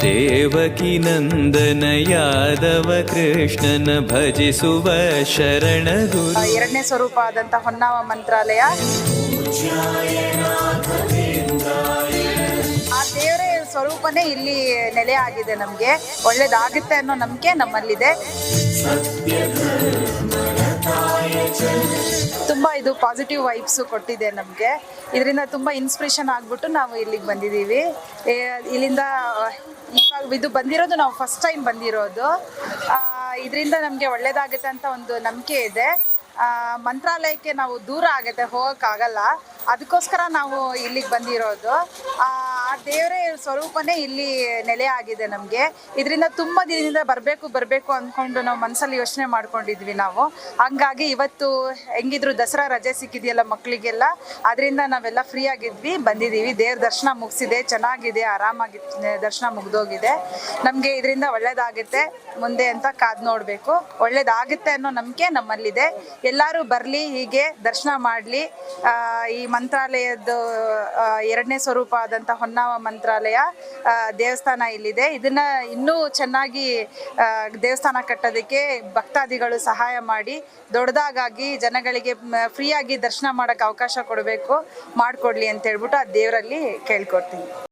ದೇವಕಿ ನಂದನ ಯಾದವ ಕೃಷ್ಣನ ಭಜಿಸುವ ಶರಣ ಗುರು. ಎರಡನೇ ಸ್ವರೂಪ ಆದಂತ ಹೊನ್ನಾವ ಮಂತ್ರಾಲಯ. ಆ ದೇವರ ಸ್ವರೂಪನೇ ಇಲ್ಲಿ ನೆಲೆ ಆಗಿದೆ. ನಮ್ಗೆ ಒಳ್ಳೇದಾಗುತ್ತೆ ಅನ್ನೋ ನಂಬಿಕೆ ನಮ್ಮಲ್ಲಿದೆ. ತುಂಬಾ ಇದು ಪಾಸಿಟಿವ್ ವೈಬ್ಸ್ ಕೊಟ್ಟಿದೆ ನಮ್ಗೆ. ಇದರಿಂದ ತುಂಬಾ ಇನ್ಸ್ಪಿರೇಷನ್ ಆಗ್ಬಿಟ್ಟು ನಾವು ಇಲ್ಲಿಗೆ ಬಂದಿದ್ದೀವಿ. ಇಲ್ಲಿಂದ ಇವಾಗ ಇದು ಬಂದಿರೋದು ನಾವು ಫಸ್ಟ್ ಟೈಮ್ ಬಂದಿರೋದು. ಇದರಿಂದ ನಮಗೆ ಒಳ್ಳೇದಾಗುತ್ತೆ ಅಂತ ಒಂದು ನಂಬಿಕೆ ಇದೆ. ಮಂತ್ರಾಲಯಕ್ಕೆ ನಾವು ದೂರ ಆಗುತ್ತೆ, ಹೋಗೋಕ್ಕಾಗಲ್ಲ. ಅದಕ್ಕೋಸ್ಕರ ನಾವು ಇಲ್ಲಿಗೆ ಬಂದಿರೋದು. ಆ ದೇವರ ಸ್ವರೂಪನೇ ಇಲ್ಲಿ ನೆಲೆ ಆಗಿದೆ ನಮಗೆ. ಇದರಿಂದ ತುಂಬ ದಿನದಿಂದ ಬರಬೇಕು ಅಂದ್ಕೊಂಡು ನಾವು ಮನಸ್ಸಲ್ಲಿ ಯೋಚನೆ ಮಾಡ್ಕೊಂಡಿದ್ವಿ ನಾವು. ಹಂಗಾಗಿ ಇವತ್ತು ಹೆಂಗಿದ್ರು ದಸರಾ ರಜೆ ಸಿಕ್ಕಿದೆಯಲ್ಲ ಮಕ್ಕಳಿಗೆಲ್ಲ, ಅದರಿಂದ ನಾವೆಲ್ಲ ಫ್ರೀ ಆಗಿದ್ವಿ, ಬಂದಿದ್ದೀವಿ. ದೇವ್ರ ದರ್ಶನ ಮುಗಿಸಿದೆ, ಚೆನ್ನಾಗಿದೆ, ಆರಾಮಾಗಿ ದರ್ಶನ ಮುಗ್ದೋಗಿದೆ. ನಮಗೆ ಇದರಿಂದ ಒಳ್ಳೇದಾಗುತ್ತೆ ಮುಂದೆ ಅಂತ ಕಾದು ನೋಡಬೇಕು. ಒಳ್ಳೇದಾಗುತ್ತೆ ಅನ್ನೋ ನಂಬಿಕೆ ನಮ್ಮಲ್ಲಿದೆ. ಎಲ್ಲರೂ ಬರಲಿ, ಹೀಗೆ ದರ್ಶನ ಮಾಡಲಿ. ಈ ಮಂತ್ರಾಲಯದ ಎರಡನೇ ಸ್ವರೂಪ ಆದಂಥ ಹೊನ್ನಾವ ಮಂತ್ರಾಲಯ ದೇವಸ್ಥಾನ ಇಲ್ಲಿದೆ. ಇದನ್ನ ಇನ್ನೂ ಚೆನ್ನಾಗಿ ದೇವಸ್ಥಾನ ಕಟ್ಟೋದಕ್ಕೆ ಭಕ್ತಾದಿಗಳು ಸಹಾಯ ಮಾಡಿ ದೊಡ್ಡದಾಗಿ ಜನಗಳಿಗೆ ಫ್ರೀಯಾಗಿ ದರ್ಶನ ಮಾಡೋಕ್ಕೆ ಅವಕಾಶ ಕೊಡಬೇಕು, ಮಾಡಿಕೊಡ್ಲಿ ಅಂತ ಹೇಳ್ಬಿಟ್ಟು ಆ ದೇವರಲ್ಲಿ ಕೇಳ್ಕೊಡ್ತೀನಿ.